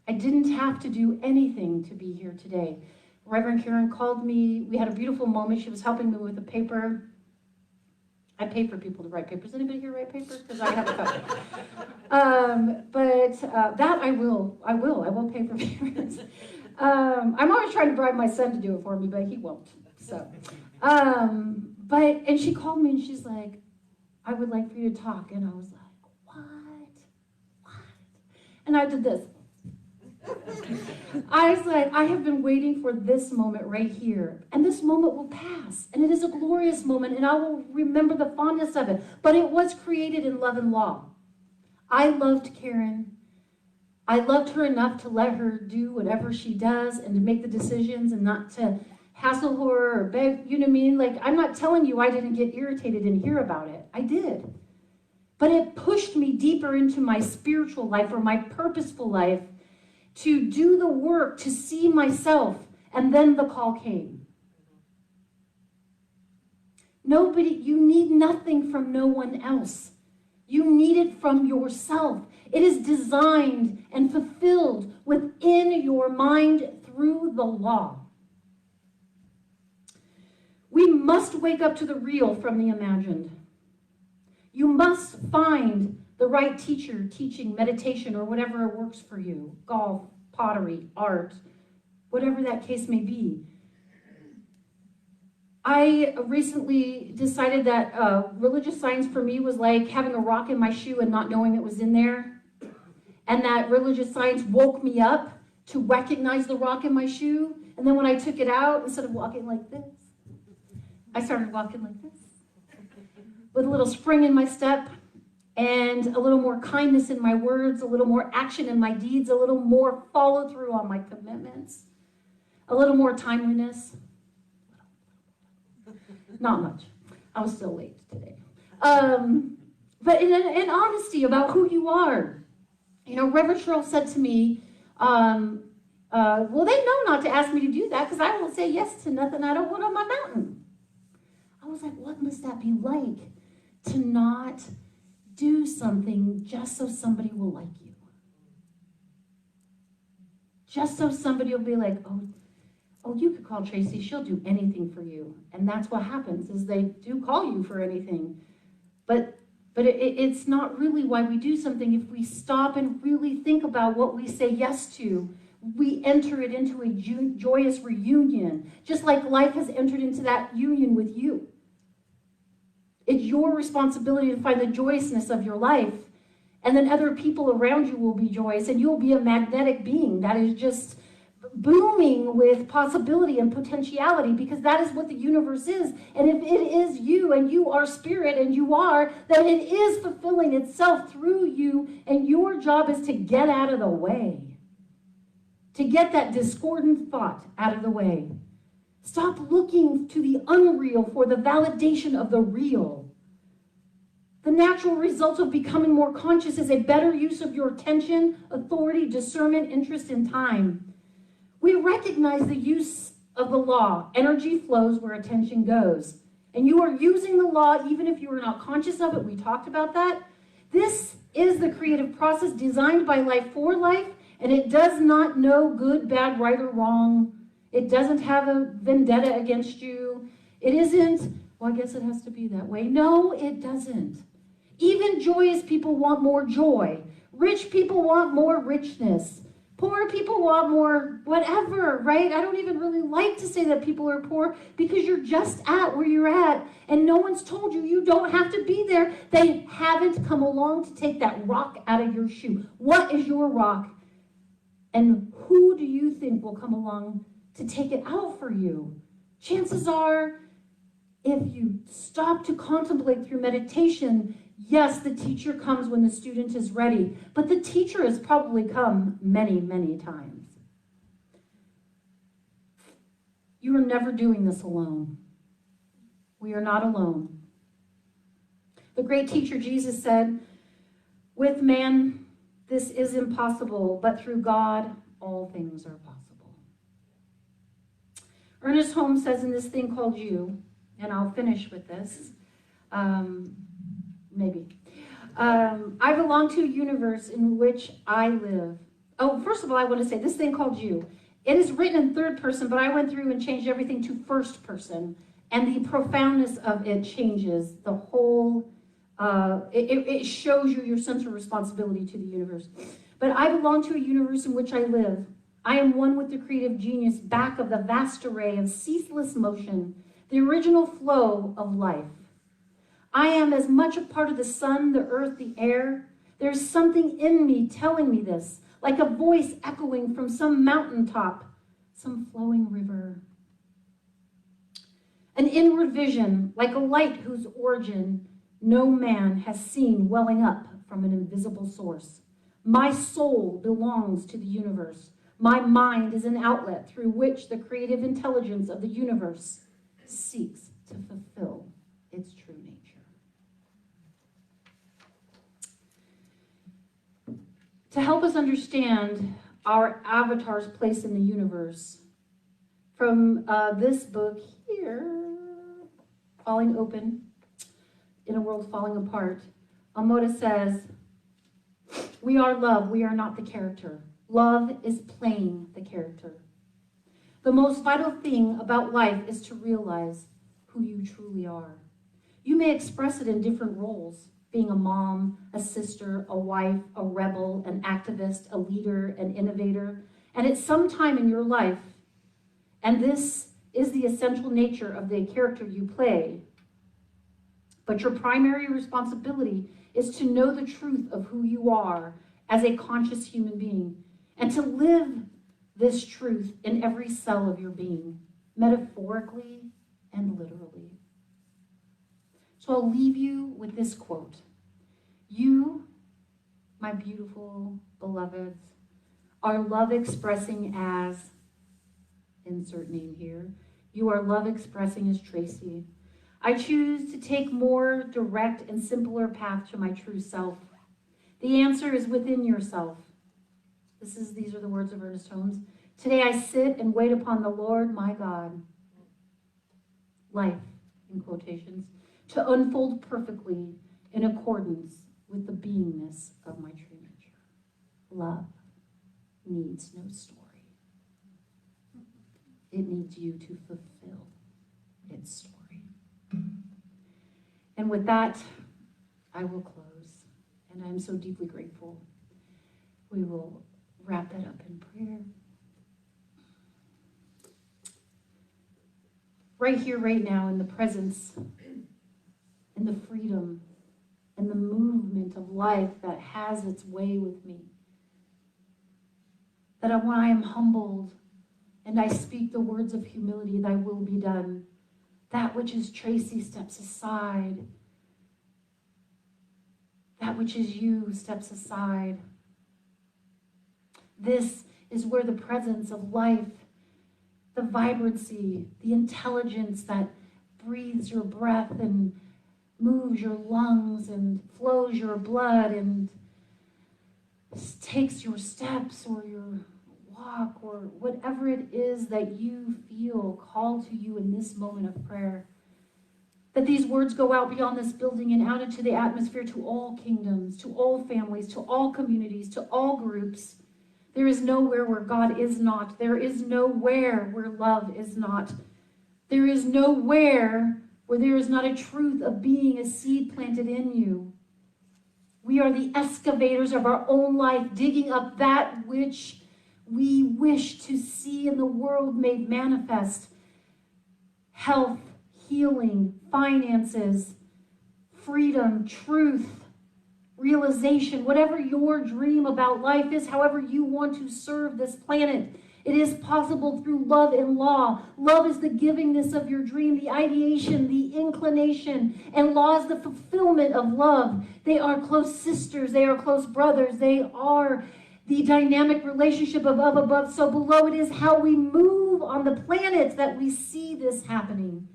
I didn't have to do anything to be here today. Reverend Karen called me. We had a beautiful moment. She was helping me with a paper. I pay for people to write papers. Anybody here write papers? Because I have a couple. That I will pay for papers. I'm always trying to bribe my son to do it for me, but he won't. So, and she called me and she's like, I would like for you to talk. And I was like, what? And I did this. I was like, I have been waiting for this moment right here. And this moment will pass. And it is a glorious moment. And I will remember the fondness of it. But it was created in love and law. I loved Karen. I loved her enough to let her do whatever she does and to make the decisions and not to hassle her or beg, you know what I mean? Like, I'm not telling you I didn't get irritated and hear about it. I did. But it pushed me deeper into my spiritual life or my purposeful life to do the work, to see myself, and then the call came. You need nothing from no one else. You need it from yourself. It is designed and fulfilled within your mind through the law. We must wake up to the real from the imagined. You must find the right teacher teaching meditation or whatever works for you, golf, pottery, art, whatever that case may be. I recently decided that religious science for me was like having a rock in my shoe and not knowing it was in there. And that religious science woke me up to recognize the rock in my shoe. And then when I took it out, instead of walking like this, I started walking like this, with a little spring in my step and a little more kindness in my words, a little more action in my deeds, a little more follow through on my commitments, a little more timeliness. Not much. I was still late today. But in honesty about who you are. You know, Reverend Cheryl said to me, well, they know not to ask me to do that because I won't say yes to nothing I don't want on my mountain. I was like, what must that be like to not do something just so somebody will like you? Just so somebody will be like, oh, you could call Tracey. She'll do anything for you. And that's what happens is they do call you for anything. But it's not really why we do something. If we stop and really think about what we say yes to, we enter it into a joyous reunion, just like life has entered into that union with you. It's your responsibility to find the joyousness of your life, and then other people around you will be joyous, and you'll be a magnetic being that is just booming with possibility and potentiality, because that is what the universe is. And if it is you and you are spirit and you are, then it is fulfilling itself through you, and your job is to get out of the way, to get that discordant thought out of the way. Stop looking to the unreal for the validation of the real. The natural result of becoming more conscious is a better use of your attention, authority, discernment, interest, and time. We recognize the use of the law. Energy flows where attention goes. And you are using the law even if you are not conscious of it. We talked about that. This is the creative process designed by life for life, and it does not know good, bad, right, or wrong. It doesn't have a vendetta against you. It isn't, well, I guess it has to be that way. No, it doesn't. Even joyous people want more joy. Rich people want more richness. Poor people want more whatever, right? I don't even really like to say that people are poor because you're just at where you're at, and no one's told you you don't have to be there. They haven't come along to take that rock out of your shoe. What is your rock? And who do you think will come along to take it out for you? Chances are, if you stop to contemplate through meditation, yes, the teacher comes when the student is ready, but the teacher has probably come many, many times. You are never doing this alone. We are not alone. The great teacher Jesus said, with man, this is impossible, but through God, all things are possible. Ernest Holmes says in this thing called you, and I'll finish with this, maybe. I belong to a universe in which I live. Oh, first of all, I want to say this thing called you. It is written in third person, but I went through and changed everything to first person. And the profoundness of it changes the whole, it shows you your sense of responsibility to the universe. But I belong to a universe in which I live. I am one with the creative genius back of the vast array of ceaseless motion, the original flow of life. I am as much a part of the sun, the earth, the air. There's something in me telling me this, like a voice echoing from some mountaintop, some flowing river. An inward vision, like a light whose origin no man has seen welling up from an invisible source. My soul belongs to the universe. My mind is an outlet through which the creative intelligence of the universe seeks to fulfill its true nature. To help us understand our avatar's place in the universe, from this book here, Falling Open, in a World Falling Apart, Amoda says, we are love, we are not the character. Love is playing the character. The most vital thing about life is to realize who you truly are. You may express it in different roles, being a mom, a sister, a wife, a rebel, an activist, a leader, an innovator, and at some time in your life. And this is the essential nature of the character you play. But your primary responsibility is to know the truth of who you are as a conscious human being and to live this truth in every cell of your being, metaphorically and literally. So I'll leave you with this quote. You, my beautiful beloveds, are love expressing as, insert name here, you are love expressing as Tracey. I choose to take more direct and simpler path to my true self. The answer is within yourself. These are the words of Ernest Holmes. Today I sit and wait upon the Lord my God, life, in quotations, to unfold perfectly in accordance with the beingness of my true nature. Love needs no story. It needs you to fulfill its story. And with that, I will close. And I'm so deeply grateful. We will wrap that up in prayer. Right here, right now, in the presence and the freedom and the movement of life that has its way with me. That when I am humbled and I speak the words of humility, thy will be done. That which is Tracey steps aside. That which is you steps aside. This is where the presence of life, the vibrancy, the intelligence that breathes your breath and moves your lungs and flows your blood and takes your steps or your walk or whatever it is that you feel called to you in this moment of prayer. That these words go out beyond this building and out into the atmosphere to all kingdoms, to all families, to all communities, to all groups. There is nowhere where God is not. There is nowhere where love is not. There is nowhere where there is not a truth of being a seed planted in you. We are the excavators of our own life, digging up that which we wish to see in the world made manifest. Health, healing, finances, freedom, truth, realization, whatever your dream about life is, however you want to serve this planet. It is possible through love and law. Love is the givingness of your dream, the ideation, the inclination, and law is the fulfillment of love. They are close sisters. They are close brothers. They are the dynamic relationship of above, so below. It is how we move on the planet that we see this happening.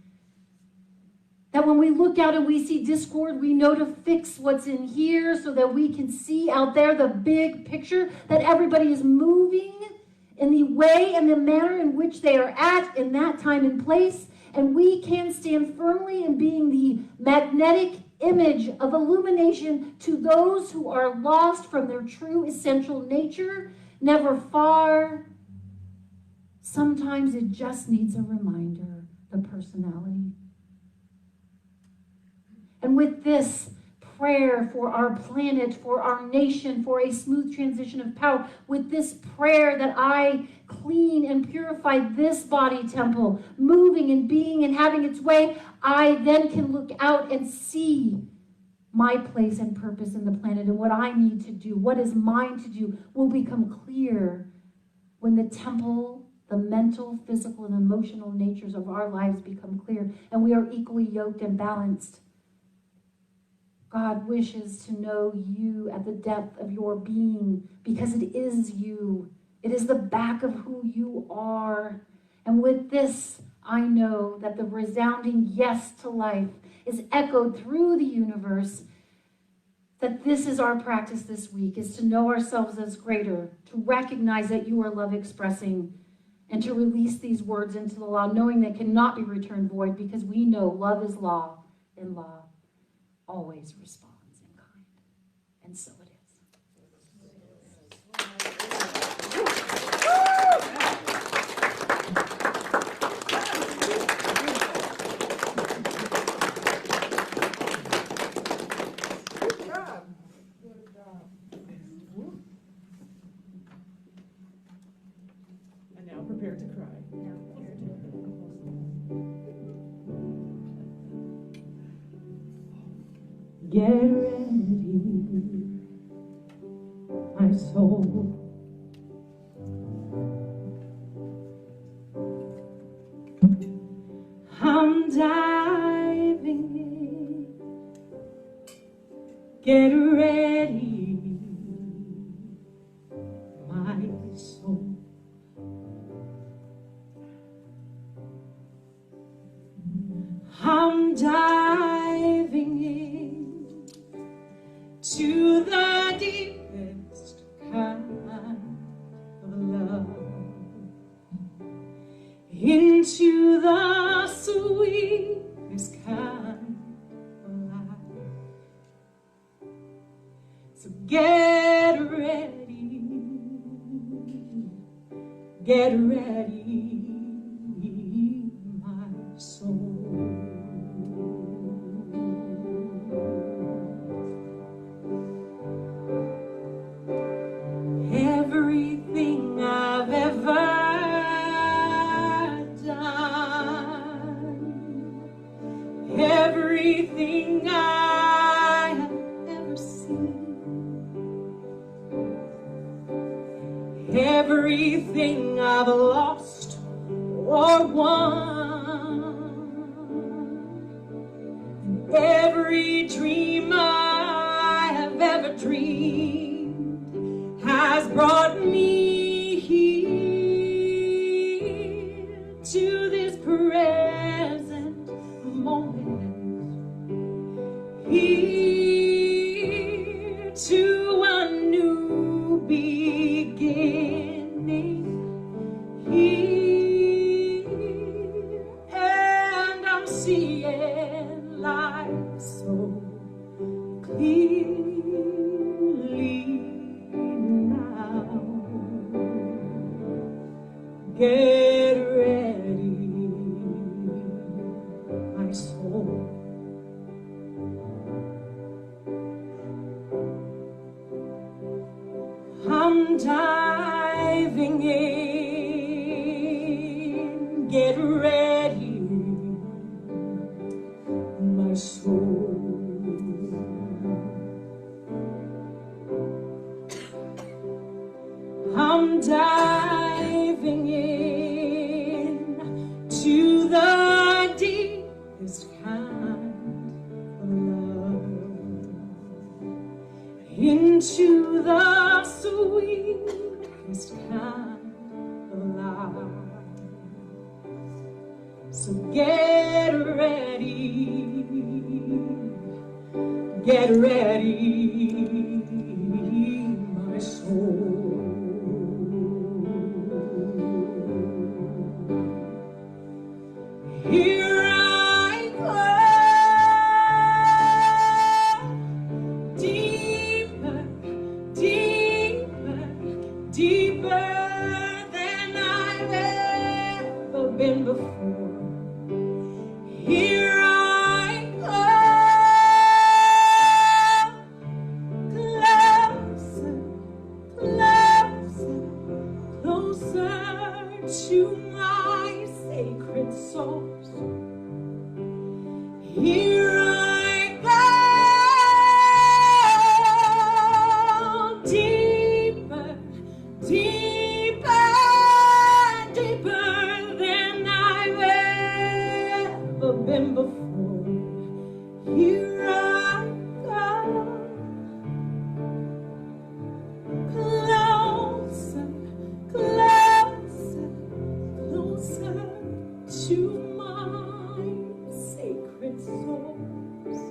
That when we look out and we see discord, we know to fix what's in here so that we can see out there the big picture, that everybody is moving in the way and the manner in which they are at in that time and place. And we can stand firmly in being the magnetic image of illumination to those who are lost from their true essential nature, never far. Sometimes it just needs a reminder, the personality. And with this prayer for our planet, for our nation, for a smooth transition of power, with this prayer that I clean and purify this body temple, moving and being and having its way, I then can look out and see my place and purpose in the planet and what I need to do, what is mine to do, will become clear when the temple, the mental, physical, and emotional natures of our lives become clear and we are equally yoked and balanced. God wishes to know you at the depth of your being because it is you. It is the back of who you are. And with this, I know that the resounding yes to life is echoed through the universe, that this is our practice this week, is to know ourselves as greater, to recognize that you are love expressing, and to release these words into the law, knowing they cannot be returned void because we know love is law, and law always responds in kind. And so it is. And now prepare to cry. Get ready, my soul. I'm diving in. Get ready, my soul. I'm diving in to the deepest kind of love, into the sweetest kind of life. So get ready, my soul. Everything I've ever done, everything I have ever seen, everything I've lost or won, and every dream I have ever dreamed has brought me here to this present moment, here to a new beginning, here, and I'm seeing life so clearly now. Get ready, my soul. I'm diving in. Get ready, my soul. I'm diving in to the deepest kind of love, into the sweetest kind of life. So get ready, my soul. Here I go, deeper, deeper, deeper than I've ever been before. Here I go, closer, closer to my sacred source. Here I go, deeper, deeper, deeper than I've ever been before. Here I go, closer, closer, closer to my sacred source.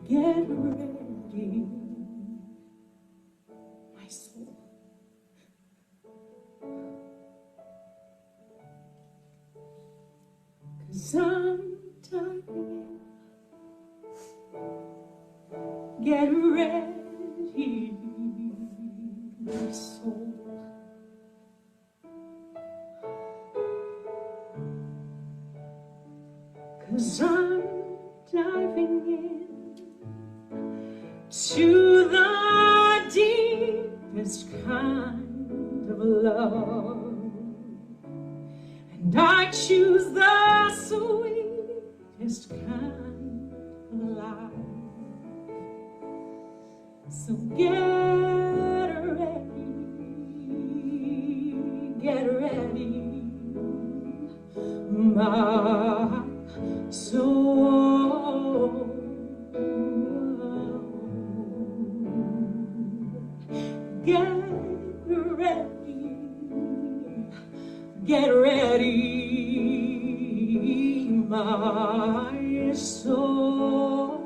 Get ready, my soul. 'Cause I'm diving in. Get ready, my soul. 'Cause I'm diving in to the deepest kind of love, and I I choose the sweetest kind of life. So get ready, my soul. Get ready, my soul.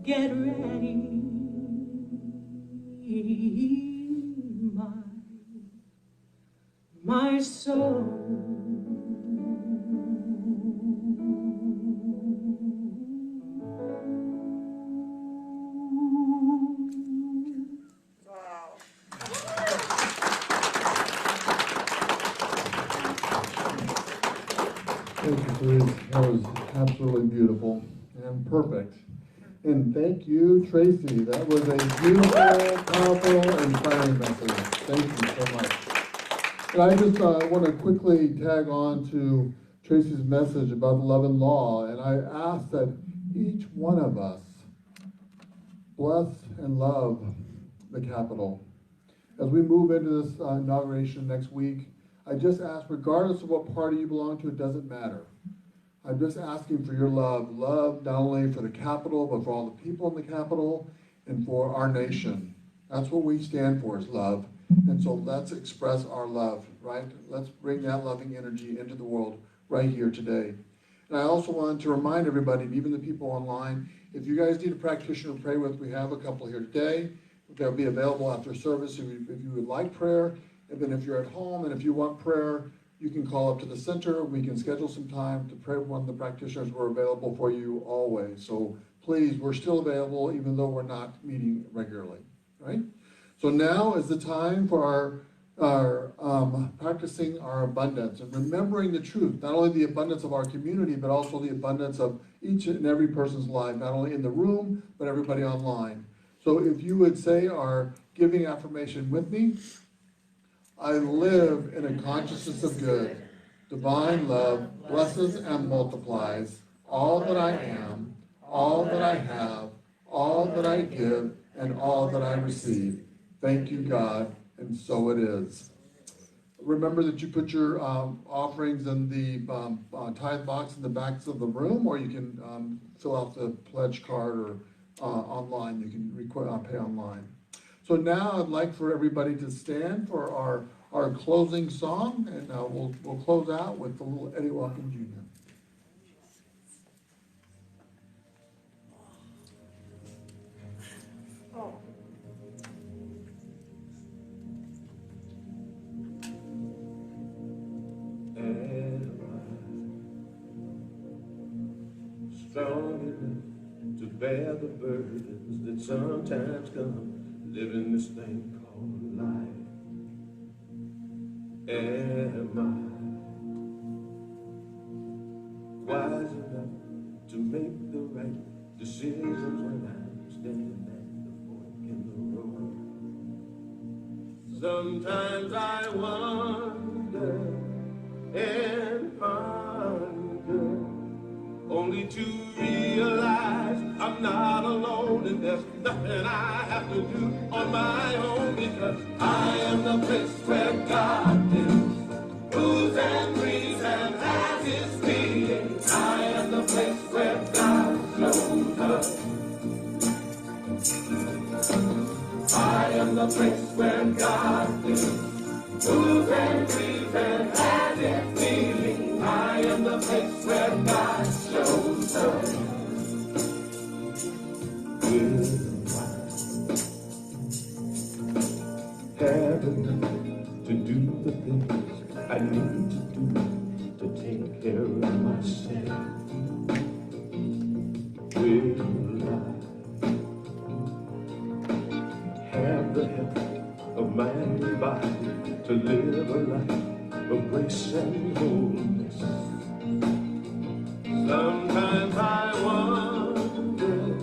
Get ready, my soul. Wow. Thank you, Therese. That was absolutely beautiful and perfect. And thank you, Tracey. That was a beautiful, powerful, inspiring message. Thank you so much. And I just want to quickly tag on to Tracey's message about love and law. And I ask that each one of us bless and love the Capitol. As we move into this inauguration next week, I just ask, regardless of what party you belong to, it doesn't matter. I'm just asking for your love. Love not only for the Capitol, but for all the people in the Capitol and for our nation. That's what we stand for, is love. And so let's express our love, right? Let's bring that loving energy into the world right here today. And I also wanted to remind everybody, and even the people online, if you guys need a practitioner to pray with, we have a couple here today. They'll be available after service if you would like prayer. And then if you're at home and if you want prayer, you can call up to the center. We can schedule some time to pray with one of the practitioners. We're available for you always. So please, we're still available even though we're not meeting regularly, right? So now is the time for our practicing our abundance and remembering the truth, not only the abundance of our community, but also the abundance of each and every person's life, not only in the room, but everybody online. So if you would say our giving affirmation with me, I live in a consciousness of good. Divine love blesses and multiplies all that I am, all that I have, all that I give, and all that I receive. Thank you, God, and so it is. Remember that you put your offerings in the tithe box in the backs of the room, or you can fill out the pledge card, or online. You can pay online. So now I'd like for everybody to stand for our closing song, and we'll close out with the little Eddie Watkins Jr. Oh. Am I strong enough to bear the burdens that sometimes come living this thing called life? Am I wise enough to make the right decisions when I'm standing at the fork in the road? Sometimes I wonder and ponder, only to realize I'm not alone, and there's nothing I have to do on my own, because I am the place where God lives, moves and breathes and has his being. I am the place where God shows up. I am the place where God lives, moves and breathes and has his being. I am the place where God shows up. Will I have enough to do the things I need to do to take care of myself? Will I have the health of mind and body to live a life of grace and wholeness? Sometimes I wonder,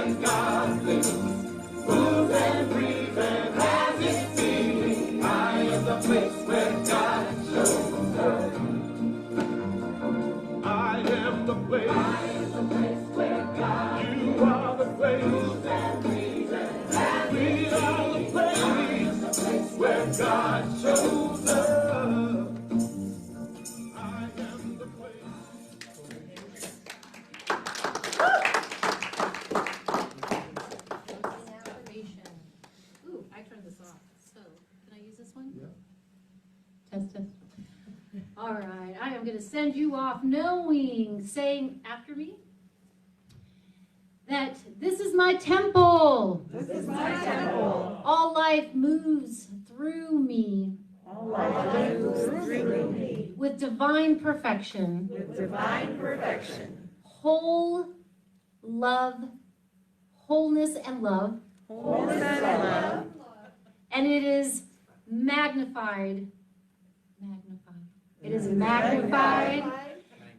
when God lives, moves and breathes and has its being. I am the place where God shows up. I am the place. I am the place where God. You are the place. Moves and breathes and has we are the place. I am the place where God shows up. I am the place. Affirmation. Ooh, I turned this off. So, can I use this one? Yeah. Test, test. All right, I am going to send you off knowing, saying after me, that this is my temple. This is my temple. All life moves through me All life moves through me with divine perfection, with divine perfection. whole love, wholeness and love, Wholeness and love. and it is magnified. It is magnified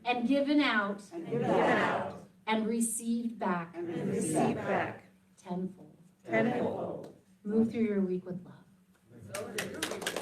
and given out And given out and received back and received back tenfold. tenfold. Move through your week with love.